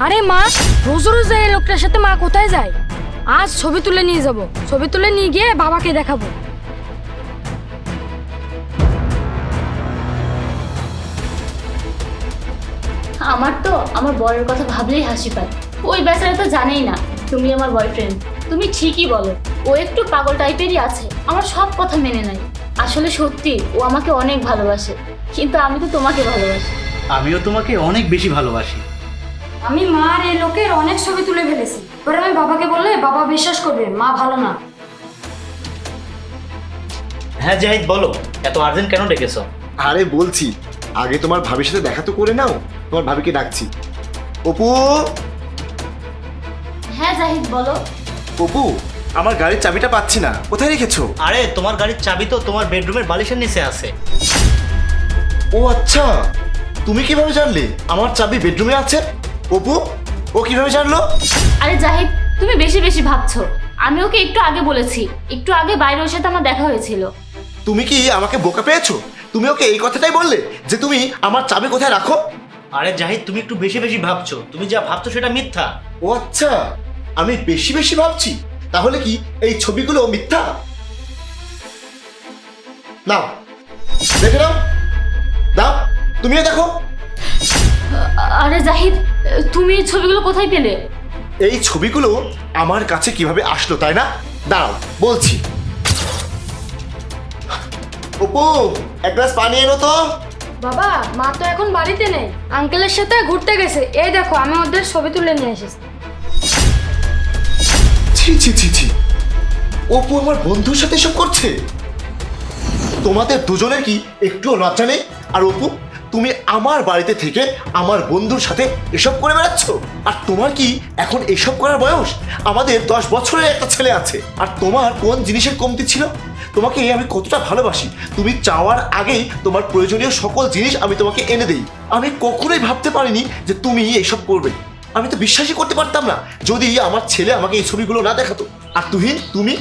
আরে মা, রোজ রোজ এই লোকটার সাথে মা কোথায় যায়? আজ ছবি তুলে নিয়ে যাব, ছবি তুলে নিয়ে গিয়ে বাবাকে দেখাবো। আমার তো আমার বরের কথা ভাবলেই হাসি পায়। ওই বেচারা তো জানেই না তুমি আমার বয়ফ্রেন্ড। তুমি ঠিকই বলো, ও একটু পাগল টাইপেরই আছে, আমার সব কথা মেনে নেয়। আসলে সত্যি ও আমাকে অনেক ভালোবাসে, কিন্তু আমি তো তোমাকে ভালোবাসি। আমিও তোমাকে অনেক বেশি ভালোবাসি। আমি মা আর এই লোকের অনেক ছবি তুলে ফেলেছি, পরে আমি বাবাকে বললে বাবা বিশ্বাস করবে মা ভালো না। হ্যাঁ জাহিদ, বলো, এত আর্জেন্ট কেন ডেকেছো? আরে বলছি, আগে তোমার ভাবির সাথে দেখা তো করে নাও। তোমার ভাবিকে ডাকছি। অপু, হ্যাঁ জাহিদ বলো। অপু, আমার গাড়ির চাবিটা পাচ্ছি না, কোথায় রেখেছো? আরে তোমার গাড়ির চাবি তো তোমার বেডরুমের বালিশের নিচে আছে। ও আচ্ছা, তুমি কিভাবে জানলে আমার চাবি বেডরুমে আছে? অপু, ও কিভাবে জানলো? আরে জাহিদ, তুমি বেশি বেশি ভাবছো। আমি ওকে একটু আগে বলেছি, একটু আগে বাইরে ওর সাথে আমার দেখা হয়েছিল। তুমি কি আমাকে বোকা পেয়েছো? তুমি ওকে এই কথাটাই বললে যে তুমি আমার চাবি কোথায় রাখো? আরে জাহিদ, তুমি একটু বেশি বেশি ভাবছো। তুমি যা ভাবছো সেটা মিথ্যা। ও আচ্ছা, আমি বেশি বেশি ভাবছি। তাহলে কি এই ছবিগুলো মিথ্যা? নাও, দেখে নাও, দাও, তুমিও দেখো। আরে জাহিদ, তুমি এই ছবিগুলো কোথায় পেলে? এই ছবিগুলো আমার কাছে কিভাবে আসলো তাই না? দাঁড়াও, বলছি। অপু, এক গ্লাস পানি এনো তো। বাবা, মা তো এখন বাড়িতে নেই, আঙ্কেলের সাথে ঘুরতে গেছে। এই দেখো, আমি ওদের ছবি তুলে নিয়ে এসেছি। ছি ছি ছি ছি, অপু আমার বন্ধুর সাথে এসব করছে। তোমাদের দুজনের কি একটুও লজ্জা নেই? আর অপু, তুমি আমার বাড়িতে থেকে আমার বন্ধুর সাথে এসব করে বেড়াচ্ছ? আর তোমার কি এখন এসব করার বয়স? আমাদের 10 বছরের একটা ছেলে আছে, আর তোমার কোন জিনিসের কমতি ছিল? তোমাকে আমি কতটা ভালোবাসি, তুমি চাওয়ার আগেই তোমার প্রয়োজনীয় সকল জিনিস আমি তোমাকে এনে দেই। আমি কখনোই ভাবতে পারিনি যে তুমি এইসব করবে। আমি তো বিশ্বাসই করতে পারতাম না যদি আমার ছেলে আমাকে এই ছবিগুলো না দেখাতো। আর তুমি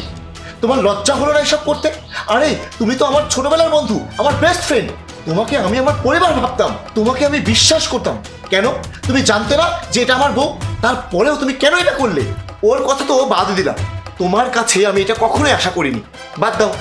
তোমার লজ্জা হলো না এসব করতে? আরে তুমি তো আমার ছোটবেলার বন্ধু, আমার বেস্ট ফ্রেন্ড। তোমাকে আমি আমার পরিবার ভাবতাম, তোমাকে আমি বিশ্বাস করতাম। কেন তুমি জানতে না যে এটা আমার বউ? তারপরেও তুমি কেন এটা করলে? ওর কথা তো বাদ দিলাম, তোমার কাছে আমি এটা কখনোই আশা করিনি। বাদ দাও,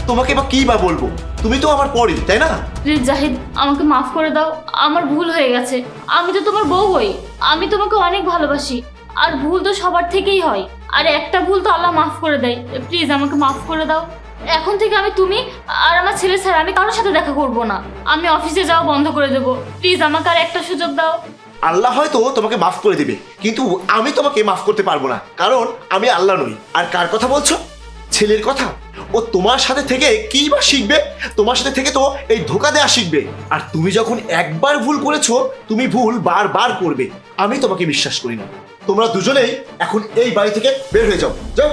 তোমাকে বা কি বা বলবো, তুমি তো আমার পরই, তাই না? প্লিজ জাহিদ, আমাকে মাফ করে দাও, আমার ভুল হয়ে গেছে। আমি তো তোমার বউ হই, আমি তোমাকে অনেক ভালোবাসি। আর ভুল তো সবার থেকেই হয়, আর একটা ভুল তো আল্লাহ মাফ করে দেয়। প্লিজ আমাকে মাফ করে দাও। এখন থেকে আমি তুমি আর আমার ছেলে ছাড়া আমি কারোর সাথে দেখা করব না। আমি অফিসে যাওয়া বন্ধ করে দেবো। প্লিজ আমাকে আর একটা সুযোগ দাও। আল্লাহ হয়তো তোমাকে মাফ করে দিবে, কিন্তু আমি তোমাকে মাফ করতে পারবো না, কারণ আমি আল্লাহ নই। আর কার কথা বলছো? ছেলের কথা। ও তোমার সাথে থেকে কি বা শিখবে? তোমার সাথে থেকে তো এই ধোকা দেয়া শিখবে। আর তুমি যখন একবার ভুল করেছো, তুমি ভুল বারবার করবে। আমি তোমাকে বিশ্বাস করি না। তোমরা দুজনেই এখন এই বাড়ি থেকে বের হয়ে যাও, যাও।